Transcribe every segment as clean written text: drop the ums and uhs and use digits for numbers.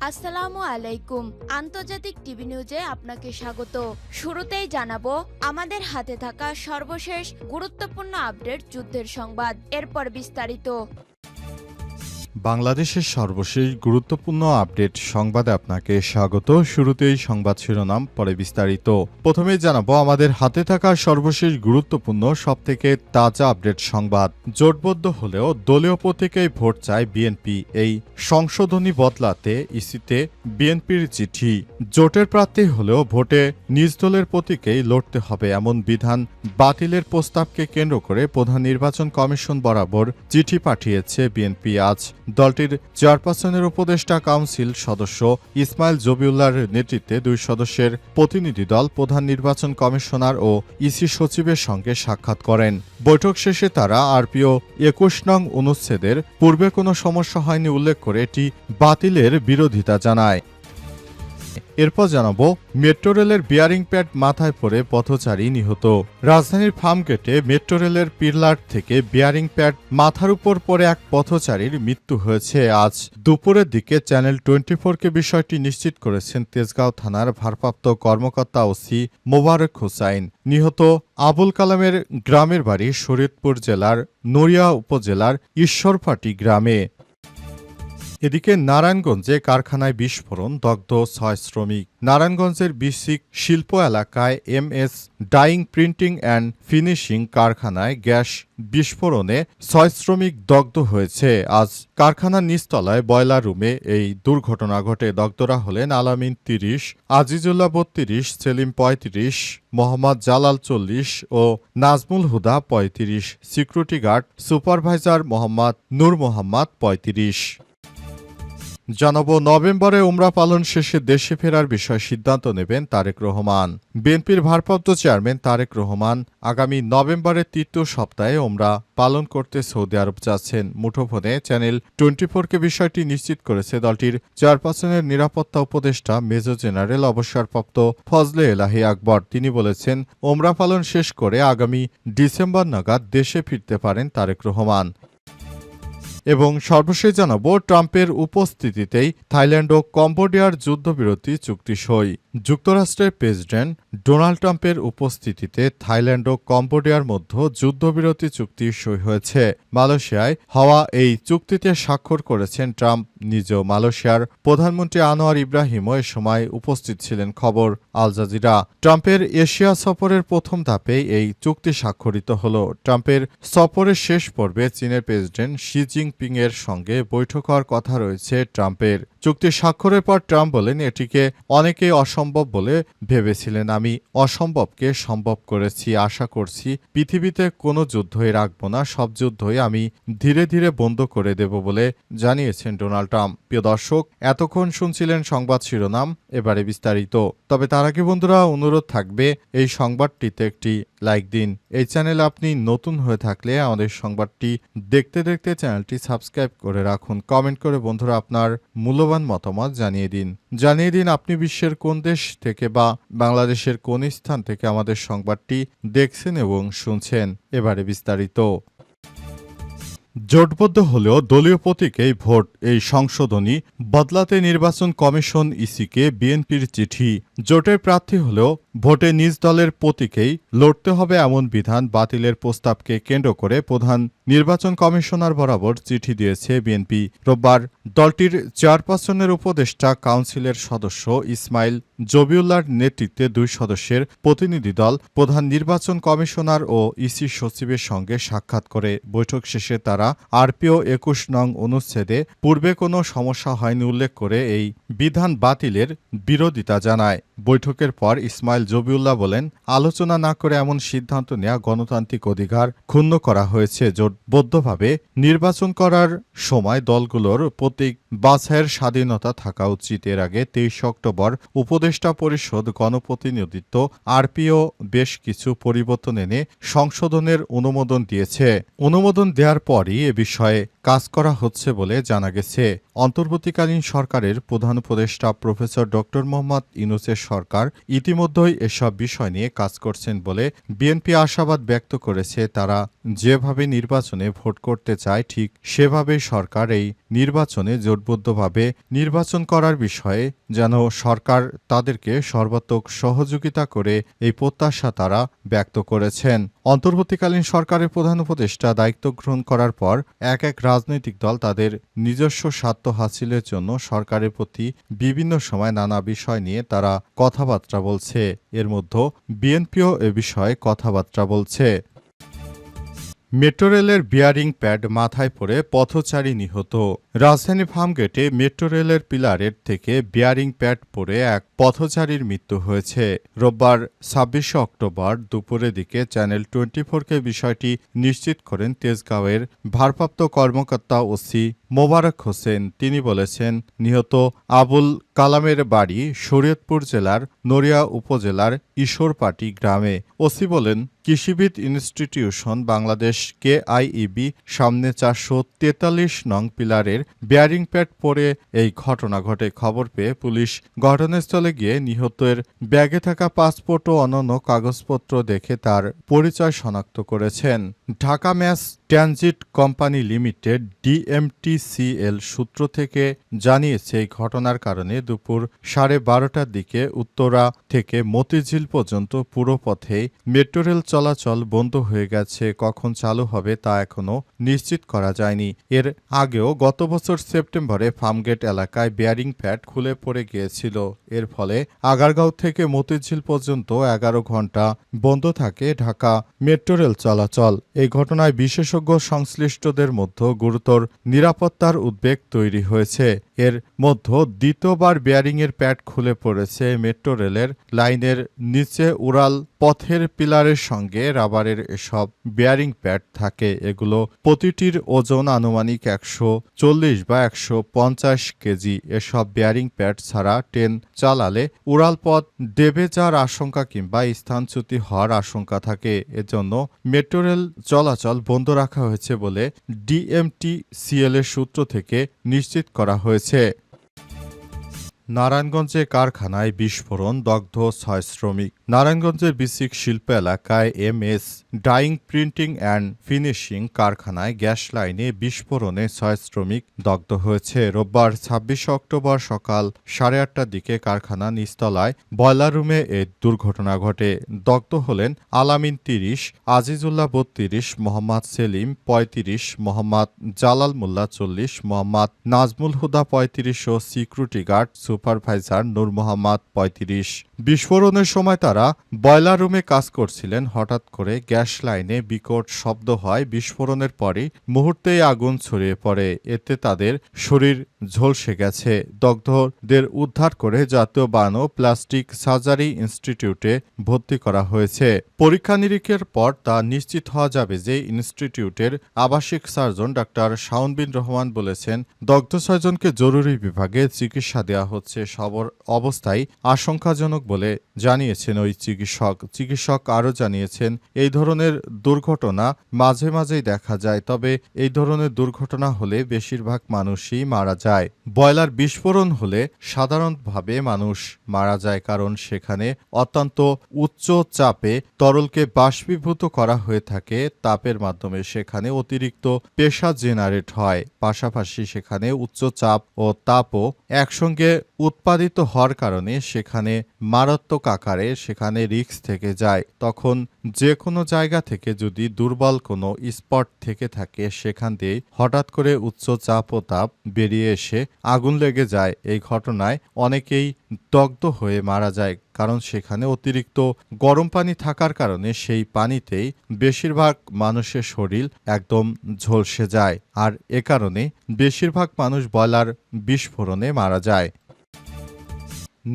আসসালামু আলাইকুম। আন্তর্জাতিক টিভি নিউজে আপনাকে স্বাগত। শুরুতেই জানাবো আমাদের হাতে থাকা সর্বশেষ গুরুত্বপূর্ণ আপডেট যুদ্ধের সংবাদ, এরপর বিস্তারিত। বাংলাদেশের সর্বশেষ গুরুত্বপূর্ণ আপডেট সংবাদে আপনাকে স্বাগত। শুরুতেই সংবাদ শিরোনাম, পরে বিস্তারিত। প্রথমেই জানাবো আমাদের হাতে থাকা সর্বশেষ গুরুত্বপূর্ণ সবথেকে তাজা আপডেট সংবাদ। জোটবদ্ধ হলেও দলীয় প্রতীকেই ভোট চায় বিএনপি, এই সংশোধনী বদলাতে ইসিতে বিএনপির চিঠি। জোটের প্রার্থী হলেও ভোটে নিজ দলের প্রতীকেই লড়তে হবে এমন বিধান বাতিলের প্রস্তাবকে কেন্দ্র করে প্রধান নির্বাচন কমিশন বরাবর চিঠি পাঠিয়েছে বিএনপি। আজ দলটির চেয়ারপারসনের উপদেষ্টা কাউন্সিল সদস্য ইসমাইল জবিউল্লাহর নেতৃত্বে 2 সদস্যের প্রতিনিধি দল প্রধান নির্বাচন কমিশনার ও ইসি সচিবের সঙ্গে সাক্ষাৎ করেন। বৈঠক শেষে তারা আরপিও 21 নং অনুচ্ছেদের পূর্বে কোনো সমস্যা হয়নি উল্লেখ করে এটি বাতিলের বিরোধিতা জানায়। এরপর জানাবো মেট্রো রেলের বিয়ারিং প্যাড মাথায় পড়ে পথচারী নিহত। রাজধানীর ফার্মগেটে মেট্রো রেলের পিলার থেকে বিয়ারিং প্যাড মাথার উপর পড়ে এক পথচারীর মৃত্যু হয়েছে আজ দুপুরের দিকে। চ্যানেল 24-কে বিষয়টি নিশ্চিত করেছেন তেজগাঁও থানার ভারপ্রাপ্ত কর্মকর্তা ওসি মোবারক হোসাইন। নিহত আবুল কালামের গ্রামের বাড়ি শরীয়তপুর জেলার নড়িয়া উপজেলার ঈশ্বরপাটি গ্রামে। এদিকে নারায়ণগঞ্জে কারখানায় বিস্ফোরণ, দগ্ধ 6 শ্রমিক। নারায়ণগঞ্জের বিসিক শিল্প এলাকায় MS dyeing printing and finishing কারখানায় গ্যাস বিস্ফোরণে 6 শ্রমিক দগ্ধ হয়েছে। আজ কারখানার নিচতলায় বয়লার রুমে এই দুর্ঘটনা ঘটে। দগ্ধরা হলেন আলামিন 30, আজিজুল্লাহ 32, সেলিম 35, মোহাম্মদ জালাল 40 ও নাজমুল হুদা 35। সিকিউরিটি গার্ড সুপারভাইজার মোহাম্মদ নূর মোহাম্মদ 35। জানাবো নভেম্বরে উমরা পালন শেষে দেশে ফেরার বিষয়ে সিদ্ধান্ত নেবেন তারেক রহমান। বিএনপির ভারপ্রাপ্ত চেয়ারম্যান তারেক রহমান আগামী নভেম্বরের 3য় সপ্তাহে উমরা পালন করতে সৌদি আরব যাচ্ছেন। মুঠোফোনে চ্যানেল 24-কে বিষয়টি নিশ্চিত করেছে দলটির চেয়ারপারসনের নিরাপত্তা উপদেষ্টা মেজর জেনারেল অবসরপ্রাপ্ত ফজলে এলাহি আকবর। তিনি বলেছেন, উমরা পালন শেষ করে আগামী ডিসেম্বর নাগাদ দেশে ফিরতে পারেন তারেক রহমান। এবং সর্বশেষ জানাবো ট্রাম্পের উপস্থিতিতেই থাইল্যান্ড ও কম্বোডিয়ার যুদ্ধবিরতি চুক্তি সই। যুক্তরাষ্ট্রের প্রেসিডেন্ট ডোনাল্ড ট্রাম্পের উপস্থিতিতে থাইল্যান্ড ও কম্বোডিয়ার মধ্যে যুদ্ধবিরতি চুক্তি সই হয়েছে। মালয়েশিয়ায় হওয়া এই চুক্তিতে স্বাক্ষর করেছেন ট্রাম্প নিজেও। মালয়েশিয়ার প্রধানমন্ত্রী আনোয়ার ইব্রাহিমও এ সময় উপস্থিত ছিলেন। খবর আল জাজিরা। ট্রাম্পের এশিয়া সফরের প্রথম ধাপেই এই চুক্তি স্বাক্ষরিত হল। ট্রাম্পের সফরের শেষ পর্বে চীনের প্রেসিডেন্ট শি জিনপিং এর সঙ্গে বৈঠক হওয়ার কথা রয়েছে ট্রাম্পের। চুক্তি স্বাক্ষরের পর ট্রাম্প বলেন, এটিকে অনেকেই অসম্ভব বলে ভেবেছিলেন, আমি অসম্ভবকে সম্ভব করেছি। আশা করছি পৃথিবীতে কোনো যুদ্ধই রাখব না, সব যুদ্ধই আমি ধীরে ধীরে বন্ধ করে দেব বলে জানিয়েছেন ডোনাল্ড ট্রাম্প। প্রিয় দর্শক, এতক্ষণ শুনছিলেন সংবাদ শিরোনাম, এবারে বিস্তারিত। তবে তার আগে বন্ধুরা অনুরোধ থাকবে এই সংবাদটিতে একটি লাইক দিন। এই চ্যানেলে আপনি নতুন হয়ে থাকলে আমাদের সংবাদটি দেখতে দেখতে চ্যানেলটি সাবস্ক্রাইব করে রাখুন। কমেন্ট করে বন্ধুরা আপনার মূল্যবান মতামত জানিয়ে দিন আপনি বিশ্বের কোন দেশ থেকে বা বাংলাদেশের কোন স্থান থেকে আমাদের সংবাদটি দেখছেন এবং শুনছেন। এবারে বিস্তারিত। জোটবদ্ধ হলেও দলীয় প্রতীকেই ভোট, এই সংশোধনী বদলাতে নির্বাচন কমিশন ইসিকে বিএনপির চিঠি। জোটের প্রার্থী হলেও ভোটে নিজ দলের প্রতীকেই লড়তে হবে এমন বিধান বাতিলের প্রস্তাবকে কেন্দ্র করে প্রধান নির্বাচন কমিশনার বরাবর চিঠি দিয়েছে বিএনপি। রোববার দলটির চেয়ারপারসনের উপদেষ্টা কাউন্সিলের সদস্য ইসমাইল জবিউল্লাহর নেতৃত্বে 2 সদস্যের প্রতিনিধি দল প্রধান নির্বাচন কমিশনার ও ইসি সচিবের সঙ্গে সাক্ষাৎ করে। বৈঠক শেষে তারা আরপিও 21 নং অনুচ্ছেদে পূর্বে কোনো সমস্যা হয়নি উল্লেখ করে এই বিধান বাতিলের বিরোধিতা জানায়। বৈঠকের পর ইসমাইল জবিউল্লাহ বলেন, আলোচনা না করে এমন সিদ্ধান্ত নেওয়া গণতান্ত্রিক অধিকার ক্ষুণ্ণ করা হয়েছে। জোটবদ্ধভাবে নির্বাচন করার সময় দলগুলোর প্রতীক বাছাইয়ের স্বাধীনতা থাকা উচিত। এর আগে 23 অক্টোবর উপদেষ্টা পরিষদ গণপ্রতিনিধিত্ব আরপিও বেশ কিছু পরিবর্তন এনে সংশোধনের অনুমোদন দিয়েছে। অনুমোদন দেওয়ার পরই এ বিষয়ে কাজ করা হচ্ছে বলে জানা গেছে। অন্তর্বর্তীকালীন সরকারের প্রধান উপদেষ্টা প্রফেসর ডক্টর মোহাম্মদ ইউনূসের সরকার ইতিমধ্যেই এসব বিষয় নিয়ে কাজ করছেন বলে বিএনপি আশাবাদ ব্যক্ত করেছে। তারা যেভাবে নির্বাচনে ভোট করতে চায় ঠিক সেভাবেই সরকার এই নির্বাচনে জোটবদ্ধভাবে নির্বাচন করার বিষয়ে যেন সরকার তাদেরকে সর্বাত্মক সহযোগিতা করে এই প্রত্যাশা তারা ব্যক্ত করেছেন। অন্তর্বর্তীকালীন সরকারের প্রধান উপদেষ্টা দায়িত্ব গ্রহণ করার পর এক এক রাজনৈতিক দল তাদের নিজস্ব স্বার্থ হাসিলের জন্য সরকারের প্রতি বিভিন্ন সময় নানা বিষয় নিয়ে তারা কথাবার্তা বলছে। এর মধ্যে বিএনপিও এ বিষয়ে কথাবার্তা বলছে। মেট্রো রেলের বিয়ারিং প্যাড মাথায় পড়ে পথচারী নিহত। রাজধানী ফার্মগেটে মেট্রো রেলের পিলারের থেকে বিয়ারিং প্যাড পড়ে এক পথচারীর মৃত্যু হয়েছে। রোববার ২৬ অক্টোবর দুপুরের দিকে চ্যানেল 24-কে বিষয়টি নিশ্চিত করেন তেজগাঁওয়ের ভারপ্রাপ্ত কর্মকর্তা ওসি মোবারক হোসেন। তিনি বলেছেন, নিহত আবুল কালামের বাড়ি শরীয়তপুর জেলার নড়িয়া উপজেলার ঈশ্বরপাটি গ্রামে। ওসি বলেন, কৃষিবিদ ইনস্টিটিউশন বাংলাদেশ কেআইইবি সামনে ৪৪৩ নং পিলারের বিয়ারিং প্যাড পড়ে এই ঘটনা ঘটে। খবর পেয়ে পুলিশ ঘটনাস্থলে গিয়ে নিহতের ব্যাগে থাকা পাসপোর্ট ও অন্যান্য কাগজপত্র দেখে তার পরিচয় শনাক্ত করেছেন। Dhaka mass transit company limited DMTCL সূত্র থেকে জানিয়েছে, এই ঘটনার কারণে দুপুর 12:30টার দিকে উত্তরা থেকে মতিঝিল পর্যন্ত পুরো পথে মেট্রো রেল চলাচল বন্ধ হয়ে গেছে। কখন চালু হবে তা এখনও নিশ্চিত করা যায়নি। এর আগেও গত বছর সেপ্টেম্বরে ফার্মগেট এলাকায় বিয়ারিং প্যাড খুলে পড়ে গিয়েছিল। এর ফলে আগারগাঁও থেকে মতিঝিল পর্যন্ত 11 ঘণ্টা বন্ধ থাকে ঢাকা মেট্রো রেল চলাচল। এই ঘটনায় বিশেষজ্ঞ সংশ্লিষ্টদের মধ্যে গুরুতর নিরাপত্তার উদ্বেগ তৈরি হয়েছে। এর মধ্যে দ্বিতীয়বার বিয়ারিংয়ের প্যাড খুলে পড়েছে। মেট্রো রেলের লাইনের নিচে উড়াল পথের পিলারের সঙ্গে রাবারের এসব বিয়ারিং প্যাড থাকে। এগুলো প্রতিটির ওজন আনুমানিক 140 বা 150 কেজি। এসব বিয়ারিং প্যাড ছাড়া ট্রেন চালালে উড়ালপথ দেবে যাওয়ার আশঙ্কা কিংবা স্থানচ্যুতি হওয়ার আশঙ্কা থাকে। এজন্য মেট্রো রেল চলাচল বন্ধ রাখা হয়েছে বলে ডিএমটিসিএল এর সূত্র থেকে নিশ্চিত করা হয়েছে। নারায়ণগঞ্জে কারখানায় বিস্ফোরণ, দগ্ধ 6 শ্রমিক। নারায়ণগঞ্জের বিসিক শিল্প এলাকায় MS dyeing printing and finishing কারখানায় গ্যাস লাইনে বিস্ফোরণে 6 শ্রমিক দগ্ধ হয়েছে। রোববার ২৬ অক্টোবর সকাল 8:30টার দিকে কারখানা নিচতলায় বয়লার রুমে এ দুর্ঘটনা ঘটে। দগ্ধ হলেন আলামিন 30, আজিজুল্লাহ 32, মোহাম্মদ সেলিম 35, মোহাম্মদ জালাল মোল্লা 40, মোহাম্মদ নাজমুল হুদা 35 ও সিকিউরিটি গার্ড সুপারভাইজার নূর মোহাম্মদ 35। বিস্ফোরণের সময় তারা বয়লার রুমে কাজ করছিলেন। হঠাৎ করে গ্যাস লাইনে বিকট শব্দ হয়। বিস্ফোরণের পরই মুহূর্তেই আগুন ছড়িয়ে পড়ে। এতে তাদের শরীর ঝলসে গেছে। দগ্ধদের উদ্ধার করে জাতীয় বার্ন ও প্লাস্টিক সার্জারি ইনস্টিটিউটে ভর্তি করা হয়েছে। পরীক্ষা নিরীক্ষার পর তা নিশ্চিত হওয়া যাবে যে ইনস্টিটিউটের আবাসিক সার্জন ডাক্তার শাওন বিন রহমান বলেছেন, দগ্ধ 6 জনকে জরুরি বিভাগে চিকিৎসা দেওয়া হচ্ছে। সবর অবস্থায় আশঙ্কাজনক বলে জানিয়েছেন ওই চিকিৎসক আরও জানিয়েছেন, এই ধরনের দুর্ঘটনা মাঝে মাঝেই দেখা যায়, তবে এই ধরনের দুর্ঘটনা হলে বেশিরভাগ মানুষই মারা যায়। বয়লার বিস্ফোরণ হলে সাধারণভাবে মানুষ মারা যায়, কারণ সেখানে অত্যন্ত উচ্চ চাপে তরলকে বাষ্পীভূত করা হয়ে থাকে। তাপের মাধ্যমে সেখানে অতিরিক্ত প্রেসার জেনারেট হয়। পাশাপাশি সেখানে উচ্চ চাপ ও তাপও একসঙ্গে উৎপাদিত হওয়ার কারণে সেখানে মারাত্মক আকারে সেখানে রিস্ক থেকে যায়। তখন যে কোনো জায়গা থেকে যদি দুর্বল কোনো স্পট থেকে থাকে, সেখান দিয়ে হঠাৎ করে উচ্চ চাপ ও তাপ বেরিয়ে এসে আগুন লেগে যায়। এই ঘটনায় অনেকেই দগ্ধ হয়ে মারা যায়, কারণ সেখানে অতিরিক্ত গরম পানি থাকার কারণে সেই পানিতেই বেশিরভাগ মানুষের শরীর একদম ঝলসে যায়। আর এ কারণে বেশিরভাগ মানুষ বয়লার বিস্ফোরণে মারা যায়।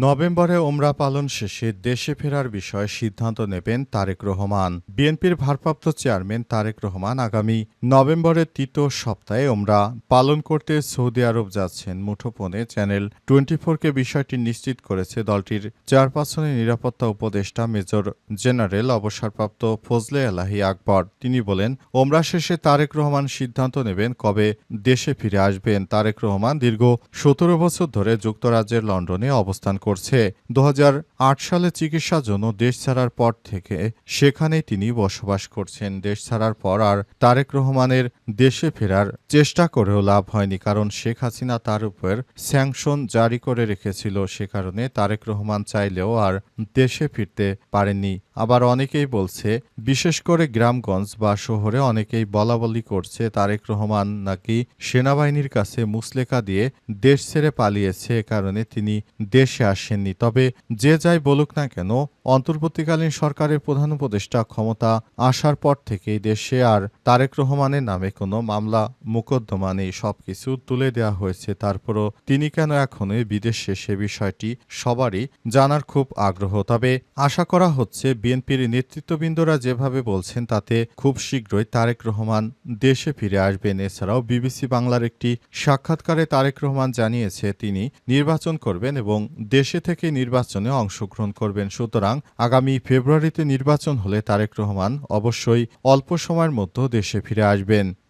নভেম্বরে ওমরা পালন শেষে দেশে ফেরার বিষয়ে সিদ্ধান্ত নেবেন তারেক রহমান। বিএনপির ভারপ্রাপ্ত চেয়ারম্যান তারেক রহমান আগামী নভেম্বরের তৃতীয় সপ্তাহে ওমরা পালন করতে সৌদি আরব যাচ্ছেন। মুঠোফোনে চ্যানেল 24কে বিষয়টি নিশ্চিত করেছে দলটির চেয়ারপারসনের নিরাপত্তা উপদেষ্টা মেজর জেনারেল অবসরপ্রাপ্ত ফজলে এলাহি আকবর। তিনি বলেন, ওমরা শেষে তারেক রহমান সিদ্ধান্ত নেবেন কবে দেশে ফিরে আসবেন। তারেক রহমান দীর্ঘ 17 বছর ধরে যুক্তরাজ্যের লন্ডনে অবস্থান করছে। 2008 সালে চিকিৎসার জন্য দেশ ছাড়ার পর থেকে সেখানেই তিনি বসবাস করছেন। দেশ ছাড়ার পর আর তারেক রহমানের দেশে ফেরার চেষ্টা করেও লাভ হয়নি, কারণ শেখ হাসিনা তার উপর স্যাংশন জারি করে রেখেছিল। সে কারণে তারেক রহমান চাইলেও আর দেশে ফিরতে পারেননি। আবার অনেকেই বলছে, বিশেষ করে গ্রামগঞ্জ বা শহরে অনেকেই বলাবলি করছে তারেক রহমান নাকি সেনাবাহিনীর কাছে মুচলেকা দিয়ে দেশ ছেড়ে পালিয়েছে, কারণে তিনি দেশে আসেননি। তবে যে যাই বলুক না কেন, অন্তর্বর্তীকালীন সরকারের প্রধান উপদেষ্টা ক্ষমতা আসার পর থেকেই দেশে আর তারেক রহমানের নামে কোনো মামলা মোকদ্দমা নেই, সবকিছু তুলে দেওয়া হয়েছে। তারপরও তিনি কেন এখনো বিদেশে, সে বিষয়টি সবারই জানার খুব আগ্রহ। তবে আশা করা হচ্ছে বিএনপির নেতৃত্ববৃন্দরা যেভাবে বলছেন তাতে খুব শীঘ্রই তারেক রহমান দেশে ফিরে আসবেন। এছাড়াও বিবিসি বাংলার একটি সাক্ষাৎকারে তারেক রহমান জানিয়েছে তিনি নির্বাচন করবেন এবং দেশে থেকে নির্বাচনে অংশগ্রহণ করবেন। সুতরাং আগামী ফেব্রুয়ারিতে নির্বাচন হলে তারেক রহমান অবশ্যই অল্প সময়ের মধ্যে দেশে ফিরে আসবেন।